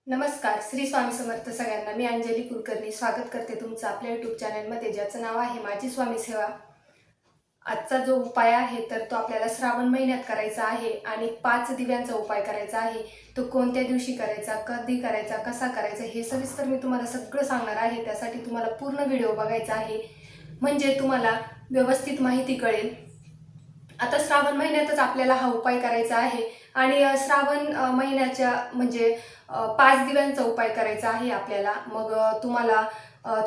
नमस्कार. श्री स्वामी समर्थ सगळ्यांना. मी अंजली कुलकर्णी स्वागत करते तुमचं आपल्या यूट्यूब चॅनलमध्ये, ज्याचं नाव आहे माझी स्वामी सेवा. आजचा जो उपाय आहे तर तो आपल्याला श्रावण महिन्यात करायचा आहे आणि 5 दिव्यांचा उपाय करायचा आहे. तो कोणत्या दिवशी करायचा, कधी करायचा, कसा करायचा हे सविस्तर मी तुम्हाला सगळं सांगणार आहे. त्यासाठी तुम्हाला पूर्ण व्हिडिओ बघायचा आहे, म्हणजे तुम्हाला व्यवस्थित माहिती कळेल. आता श्रावण महिन्यातच आपल्याला हा उपाय करायचा आहे आणि श्रावण महिन्याच्या म्हणजे 5 दिव्यांचा उपाय करायचा आहे आपल्याला. मग तुम्हाला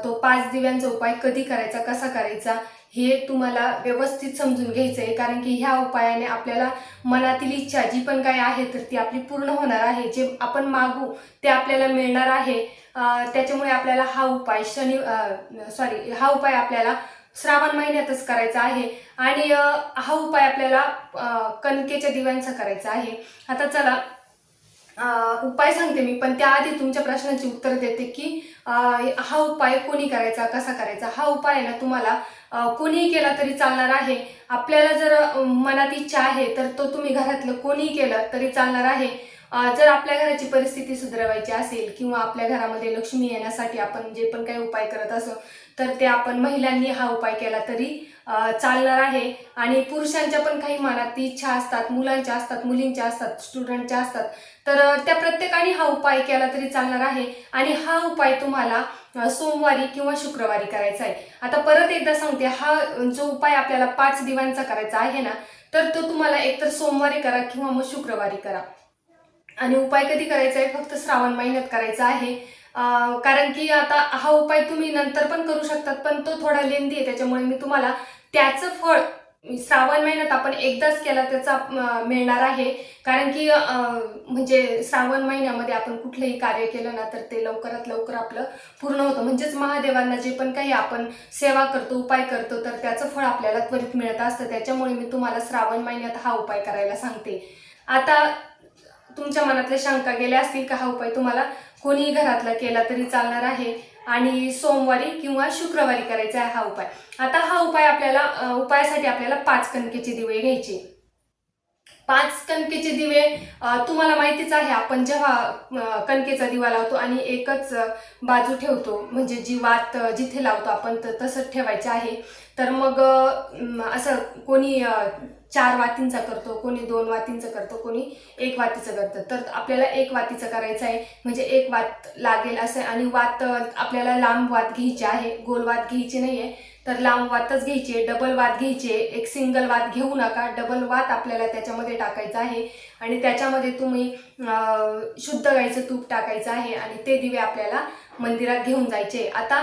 तो 5 दिव्यांचा उपाय कधी करायचा, कसा करायचा हे तुम्हाला व्यवस्थित समजून घ्यायचं आहे. कारण की ह्या उपायाने आपल्याला मनातील इच्छा जी पण काही आहे तर ती आपली पूर्ण होणार आहे. जे आपण मागू ते आपल्याला मिळणार आहे. त्याच्यामुळे आपल्याला हा उपाय हा उपाय आपल्याला श्रावण महिन्यातच करायचा आहे आणि हा उपाय आपल्याला कणकेच्या दिव्यांचा करायचा आहे. आता चला उपाय सांगते मी, पण त्याआधी तुमच्या प्रश्नांची उत्तर देते की हा उपाय कोणी करायचा, कसा करायचा. हा उपाय ना तुम्हाला कोणीही केला तरी चालणार आहे. आपल्याला जर मनात इच्छा आहे तर तो तुम्ही घरातलं कोणीही केलं तरी चालणार आहे. जर आपल्या घराची परिस्थिती सुधारायची असेल किंवा आपल्या घरामध्ये लक्ष्मी येण्यासाठी आपण जे पण काही उपाय करत असो तर ते आपण महिलांनी हा उपाय केला तरी चालणार आहे. आणि पुरुषांच्या पण काही मनात इच्छा असतात, मुलांच्या असतात, मुलींच्या असतात, स्टुडंटच्या असतात, तर त्या प्रत्येकाने हा उपाय केला तरी चालणार आहे. आणि हा उपाय तुम्हाला सोमवारी किंवा शुक्रवारी करायचा आहे. आता परत एकदा सांगते, हा जो उपाय आपल्याला 5 दिवसांचा करायचा आहे ना, तर तो तुम्हाला एकतर सोमवारी करा किंवा मग शुक्रवारी करा. आणि उपाय कधी करायचा आहे, फक्त श्रावण महिन्यात करायचा आहे. कारण की आता हा उपाय तुम्ही नंतर पण करू शकतात, पण तो थोडा लेंदी आहे. त्याच्यामुळे मी तुम्हाला त्याचं फळ श्रावण महिन्यात आपण एकदाच केला त्याचा मिळणार आहे. कारण की म्हणजे श्रावण महिन्यामध्ये आपण कुठलंही कार्य केलं ना तर ते लवकरात लवकर आपलं पूर्ण होतं. म्हणजेच महादेवांना जे पण काही आपण सेवा करतो, उपाय करतो, तर त्याचं फळ आपल्याला त्वरित मिळत असतं. त्याच्यामुळे मी तुम्हाला श्रावण महिन्यात हा उपाय करायला सांगते. आता तुमच्या मनातल्या शंका गेल्या असतील का हा उपाय तुम्हाला कोणीही घरातला केला तरी चालणार आहे आणि सोमवारी किंवा शुक्रवारी करायचा आहे हा उपाय. आता हा उपाय आपल्याला उपायासाठी आपल्याला 5 कणकेचे दिवे घ्यायचे. 5 कणकेचे दिवे तुम्हाला माहितीच आहे, आपण जेव्हा कणकेचा दिवा लावतो आणि एकच बाजू ठेवतो, म्हणजे जी वात जिथे लावतो आपण तर तसंच ठेवायचे आहे. तर मग असं कोणी 4 वातींचा करतो, कोणी 2 वातींचं करतो, कोणी 1 वातीचं करतं. तर आपल्याला 1 वातीचं करायचं आहे, म्हणजे 1 वात लागेल असं. आणि वात आपल्याला लांब वात घ्यायची आहे, गोल वात घ्यायची नाहीये, तर लांब वातच घ्यायची. डबल वात घ्यायची, एक सिंगल वात घेऊ नका, डबल वात आपल्याला त्याच्यामध्ये टाकायचं आहे. आणि त्याच्यामध्ये तुम्ही शुद्ध गाईचं तूप टाकायचं आहे आणि ते दिवे आपल्याला मंदिरात घेऊन जायचे. आता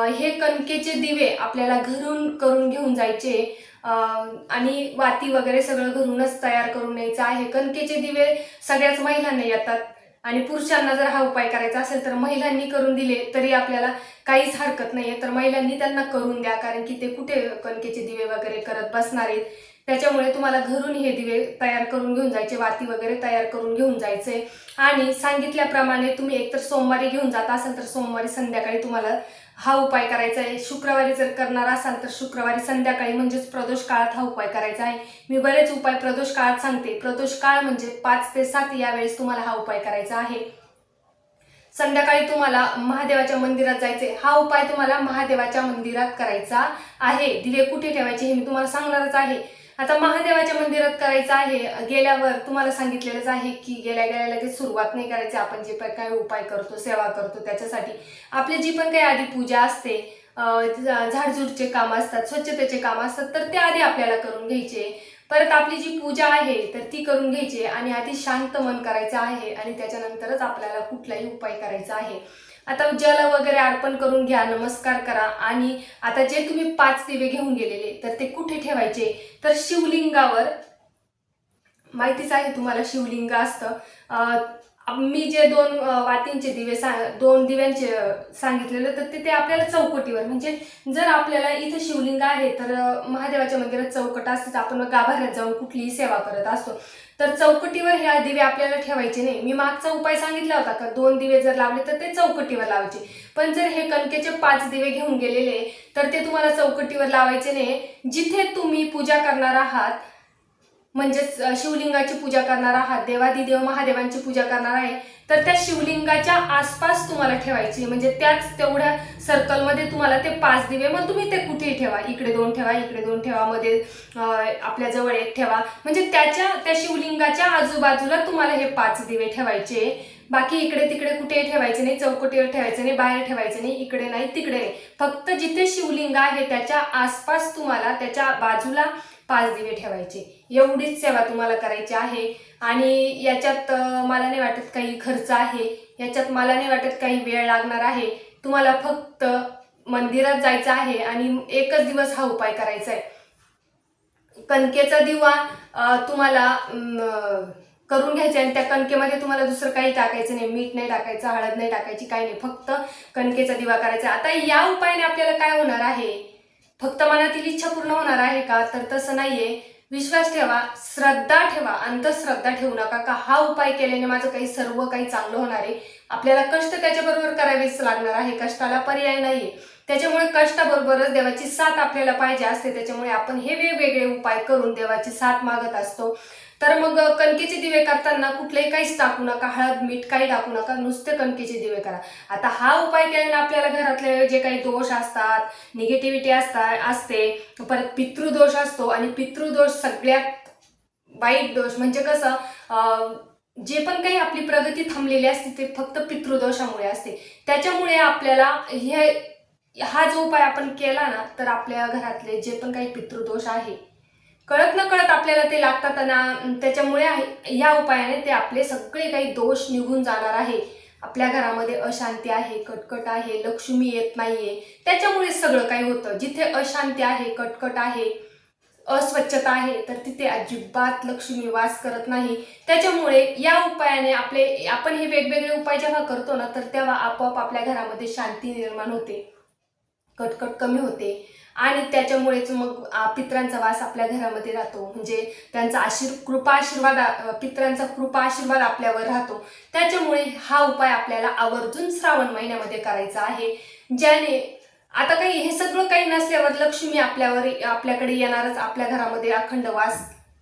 हे कणकेचे दिवे आपल्याला घरून करून घेऊन जायचे आणि वाती वगैरे सगळं घरूनच तयार करून यायचं आहे. कणकेचे दिवे सगळ्याच महिलांना येतात आणि पुरुषांना जर हा उपाय करायचा असेल तर महिलांनी करून दिले तरी आपल्याला काहीच हरकत नाहीये. तर महिलांनी त्यांना करून द्या, कारण की ते कुठे कणकेचे दिवे वगैरे करत बसणार आहेत. त्याच्यामुळे तुम्हाला घरून हे दिवे तयार करून घेऊन जायचे, वाती वगैरे तयार करून घेऊन जायचे. आणि सांगितल्याप्रमाणे तुम्ही एकतर सोमवारी घेऊन जात असाल तर सोमवारी संध्याकाळी तुम्हाला हा उपाय करायचा आहे. शुक्रवारी जर करणार असाल तर शुक्रवारी संध्याकाळी म्हणजेच प्रदोष काळात हा उपाय करायचा आहे. मी बरेच उपाय प्रदोष काळात सांगते. प्रदोष काळ म्हणजे 5 ते 7 या वेळेस तुम्हाला हा उपाय करायचा आहे. संध्याकाळी तुम्हाला महादेवाच्या मंदिरात जायचे. हा उपाय तुम्हाला महादेवाच्या मंदिरात करायचा आहे. दिवे कुठे ठेवायचे हे मी तुम्हाला सांगणारच आहे. आता महादेवाच्या मंदिरात करायचं आहे. गेल्यावर तुम्हाला सांगितलेलंच आहे की गेल्या लगेच सुरुवात नाही करायची. आपण जे पण काही उपाय करतो, सेवा करतो, त्याच्यासाठी आपली जी पण काही आधी पूजा असते, झाडझूडचे काम असतात, स्वच्छतेचे काम असतात, तर ते आधी आपल्याला करून घ्यायचे. परत आपली जी पूजा आहे तर ती करून घ्यायची आणि आधी शांत मन करायचं आहे आणि त्याच्यानंतरच आपल्याला कुठलाही उपाय करायचा आहे. आता जल वगैरे अर्पण करून घ्या, नमस्कार करा. आणि आता जे तुम्ही 5 दिवे घेऊन गेलेले तर ते कुठे ठेवायचे, तर शिवलिंगावर. माहितीच आहे तुम्हाला शिवलिंग असतं. मी जे 2 वातींचे दिवे 2 दिव्यांचे सांगितलेलं तर ते आपल्याला चौकटीवर, म्हणजे जर आपल्याला इथे शिवलिंग आहे तर महादेवाच्या मंदिरात चौकट असतेच, आपण गाभाऱ्यात जाऊन कुठलीही सेवा करत असतो, तर चौकटीवर ह्या दिवे आपल्याला ठेवायचे नाही. मी मागचा उपाय सांगितला होता का 2 दिवे जर लावले तर ते चौकटीवर लावायचे, पण जर हे कणकेचे 5 दिवे घेऊन गेलेले तर ते तुम्हाला चौकटीवर लावायचे नाही. जिथे तुम्ही पूजा करणार आहात म्हणजेच शिवलिंगाची पूजा करणार आहात, देवादिदेव महादेवांची पूजा करणार आहे, तर त्या शिवलिंगाच्या आसपास तुम्हाला ठेवायची, म्हणजे त्याच तेवढ्या सर्कलमध्ये तुम्हाला ते 5 दिवे, मग तुम्ही ते कुठेही ठेवा, इकडे 2 ठेवा, इकडे 2 ठेवा, मध्ये आपल्या जवळ 1 ठेवा, म्हणजे त्या शिवलिंगाच्या आजूबाजूला तुम्हाला हे 5 दिवे ठेवायचे. बाकी इकडे तिकडे कुठेही ठेवायचे नाही, चौकटीवर ठेवायचे नाही, बाहेर ठेवायचे नाही, इकडे नाही तिकडे नाही, फक्त जिथे शिवलिंग आहे त्याच्या आसपास तुम्हाला त्याच्या बाजूला 5 दिवे ठेवायचे. एवढीच सेवा तुम्हाला करायची आहे. आणि याच्यात मला नाही वाटत काही खर्च आहे, याच्यात मला नाही वाटत काही वेळ लागणार आहे. तुम्हाला फक्त मंदिरात जायचं आहे आणि एकच दिवस हा उपाय करायचा आहे. कणकेचा दिवा तुम्हाला करून घ्यायचे आणि त्या कणकेमध्ये तुम्हाला दुसरं काही टाकायचं नाही, मीठ नाही टाकायचं, हळद नाही टाकायची, काही नाही, फक्त कणकेचा दिवा करायचा. आता या उपायाने आपल्याला काय होणार आहे, फक्त मनातील इच्छा पूर्ण होणार आहे का, तर तसं नाहीये. विश्वास ठेवा, श्रद्धा ठेवा, अंधश्रद्धा ठेवू नका का हा उपाय केल्याने माझं काही सर्व काही चांगलं होणार आहे. आपल्याला कष्ट त्याच्याबरोबर करावेच लागणार आहे, कष्टाला पर्याय नाहीये. त्याच्यामुळे कष्टाबरोबरच देवाची साथ आपल्याला पाहिजे असते. त्याच्यामुळे आपण हे वेगवेगळे उपाय करून देवाची साथ मागत असतो. तर मग कणकेचे दिवे करताना कुठलेही काहीच टाकू नका, हळद मीठ काही टाकू नका, नुसते कणकेचे दिवे करा. आता हा उपाय केल्याने आपल्याला घरातले जे काही दोष असतात, निगेटिव्हिटी असते, परत पितृदोष असतो, आणि पितृदोष सगळ्यात वाईट दोष. म्हणजे कसं, जे पण काही आपली प्रगती थांबलेली असते ते फक्त पितृदोषामुळे असते. त्याच्यामुळे आपल्याला हा जो उपाय आपण केला ना, तर आपल्या घरातले जे पण काही पितृदोष आहे कळत न कळत आपल्याला ते लागतात ना, त्याच्यामुळे या उपायाने ते आपले सगळे काही दोष निघून जाणार आहे. आपल्या घरामध्ये अशांती आहे, कटकट आहे, लक्ष्मी येत नाहीये, त्याच्यामुळे सगळं काही होतं. जिथे अशांती आहे, कटकट आहे, अस्वच्छता आहे, तर तिथे अजिबात लक्ष्मी वास करत नाही. त्याच्यामुळे या उपायाने आपण हे वेगवेगळे उपाय जेव्हा करतो ना, तर तेव्हा आपोआप आपल्या घरामध्ये शांती निर्माण होते, कटकट कमी होते, आणि त्याच्यामुळेच मग पितरांचा वास आपल्या घरामध्ये राहतो. म्हणजे त्यांचा पितरांचा कृपा आशीर्वाद आपल्यावर राहतो. त्याच्यामुळे हा उपाय आपल्याला आवर्जून श्रावण महिन्यामध्ये करायचा आहे, ज्याने आता काही हे सगळं काही नसल्यावर लक्ष्मी आपल्याकडे येणारच, आपल्या घरामध्ये अखंड वास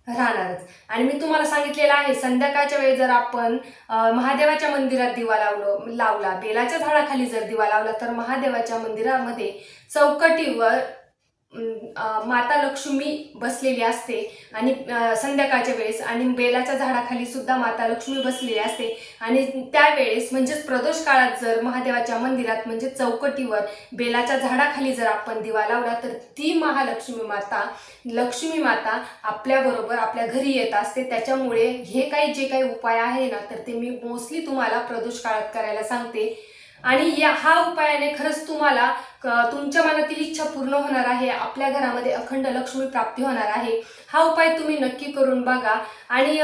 राहणारच. आणि मी तुम्हाला सांगितलेलं आहे, संध्याकाळच्या वेळी जर आपण महादेवाच्या मंदिरात दिवा लावला, बेलाच्या झाडाखाली जर दिवा लावला, तर महादेवाच्या मंदिरामध्ये चौकटीवर माता लक्ष्मी बसलेली असते, आणि संध्याकाळच्या वेळेस, आणि बेलाच्या झाडाखाली सुद्धा माता लक्ष्मी बसलेली असते. आणि त्यावेळेस म्हणजेच प्रदोष काळात जर महादेवाच्या मंदिरात म्हणजे चौकटीवर बेलाच्या झाडाखाली जर आपण दिवा लावला, तर ती लक्ष्मी माता आपल्याबरोबर आपल्या घरी येत असते. त्याच्यामुळे हे काही जे काही उपाय आहे ना, तर ते मी मोस्टली तुम्हाला प्रदोष काळात करायला सांगते. आणि हा उपायाने खरंच तुम्हाला तुमच्या मनातील इच्छा पूर्ण होणार आहे, आपल्या घरामध्ये अखंड लक्ष्मी प्राप्ती होणार आहे. हा उपाय तुम्ही नक्की करून बघा. आणि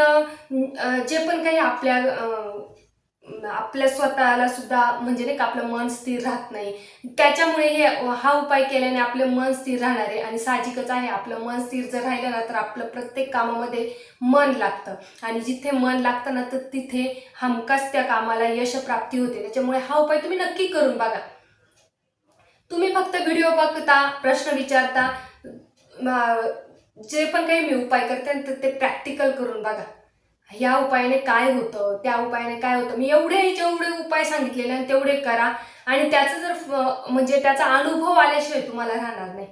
जे पण काही आपल्या स्वतःला सुद्धा म्हणजे नाही का आपलं मन स्थिर राहत नाही, त्याच्यामुळे हा उपाय केल्याने आपलं मन स्थिर राहणार आहे. आणि साहजिकच आहे, आपलं मन स्थिर जर राहिलं ना, तर आपलं प्रत्येक कामामध्ये मन लागतं, आणि जिथे मन लागतं ना, तर तिथे हमखास त्या कामाला यश प्राप्ती होते. त्याच्यामुळे हा उपाय तुम्ही नक्की करून बघा. तुम्ही फक्त व्हिडिओ बघता, प्रश्न विचारता, जे पण काही मी उपाय करते तर ते प्रॅक्टिकल करून बघा. या उपायाने काय होतं, त्या उपायाने काय होतं, मी जेवढे उपाय सांगितलेले आणि तेवढे करा. आणि त्याचं जर म्हणजे त्याचा अनुभव आल्याशिवाय तुम्हाला राहणार नाही.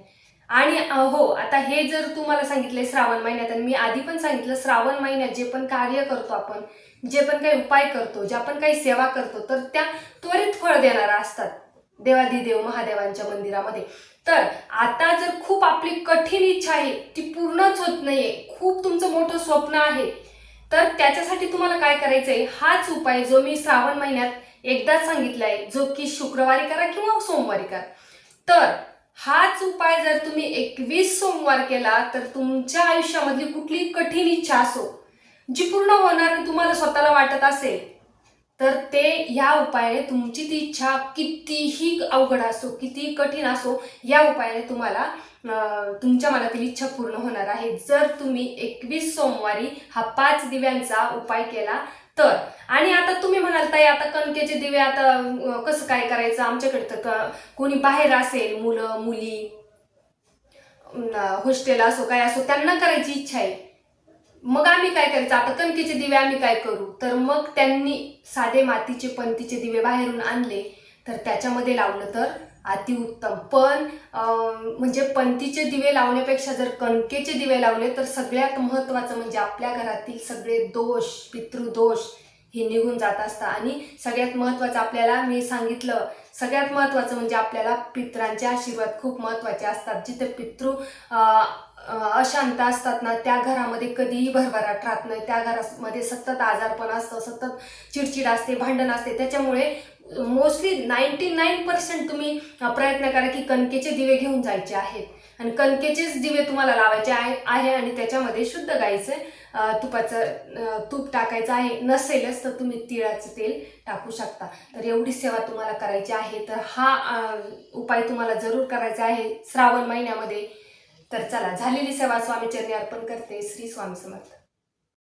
आणि हो, आता हे जर तुम्हाला सांगितले श्रावण महिन्यात, आणि मी आधी पण सांगितलं, श्रावण महिन्यात जे पण कार्य करतो आपण, जे पण काही उपाय करतो, ज्या पण काही सेवा करतो, तर त्या त्वरित फळ देणाऱ्या असतात देवादिदेव महादेवांच्या मंदिरामध्ये. तर आता जर खूप आपली कठीण इच्छा आहे, ती पूर्णच होत नाहीये, खूप तुमचं मोठं स्वप्न आहे, तर त्याच्यासाठी तुम्हाला काय करायचंय, हाच उपाय जो मी श्रावण महिन्यात एकदाच सांगितलाय, जो की शुक्रवारी करा किंवा सोमवारी करा. तर हाच उपाय जर तुम्ही 21 सोमवार केला, तर तुमच्या आयुष्यामधली कुठली कठीण इच्छा असो, जी पूर्ण होणार तुम्हाला स्वतःला वाटत असेल, तर ते ह्या उपायाने तुमची ती इच्छा कितीही अवघड असो, कितीही कठीण असो, या उपायाने तुम्हाला तुमच्या मनातील इच्छा पूर्ण होणार आहे, जर तुम्ही 21 सोमवारी हा 5 दिव्यांचा उपाय केला तर. आणि आता तुम्ही म्हणाल, ताई आता कणकेचे दिवे आता कसं काय करायचं, आमच्याकडे तर कोणी बाहेर असेल, मुलं मुली, हॉस्टेल असो काय असो, त्यांना करायची इच्छा आहे, मग आम्ही काय करायचं, आता कणकेचे दिवे आम्ही काय करू, तर मग त्यांनी साधे मातीचे पणतीचे दिवे बाहेरून आणले तर त्याच्यामध्ये लावलं तर अतिउत्तम. पण म्हणजे पणतीचे दिवे लावण्यापेक्षा जर कणकेचे दिवे लावले तर सगळ्यात महत्त्वाचं म्हणजे आपल्या घरातील सगळे दोष, पितृदोष हे निघून जात असतात. आणि सगळ्यात महत्त्वाचं आपल्याला मी सांगितलं, सगळ्यात महत्त्वाचं म्हणजे आपल्याला पितरांचे आशीर्वाद खूप महत्त्वाचे असतात. जिथे पितृ अशांत असतात ना, त्या घरामध्ये कधीही भरभराट राहत नाही. त्या घरामध्ये सतत आजारपण असतं, सतत चिडचिड असते, भांडण असते. त्याच्यामुळे मोस्टली 99% तुम्ही प्रयत्न करा की कणकेचे दिवे घेऊन जायचे आहेत आणि कणकेचेच दिवे तुम्हाला लावायचे आहे आणि त्याच्यामध्ये शुद्ध गाईचं तूप टाकायचं आहे. नसेलच तर तुम्ही तिळाचं तेल टाकू शकता. तर एवढी सेवा तुम्हाला करायची आहे. तर हा उपाय तुम्हाला जरूर करायचा आहे श्रावण महिन्यामध्ये. तर चला, झालेली सेवा स्वामी चरणी अर्पण करते. श्री स्वामी समर्थ.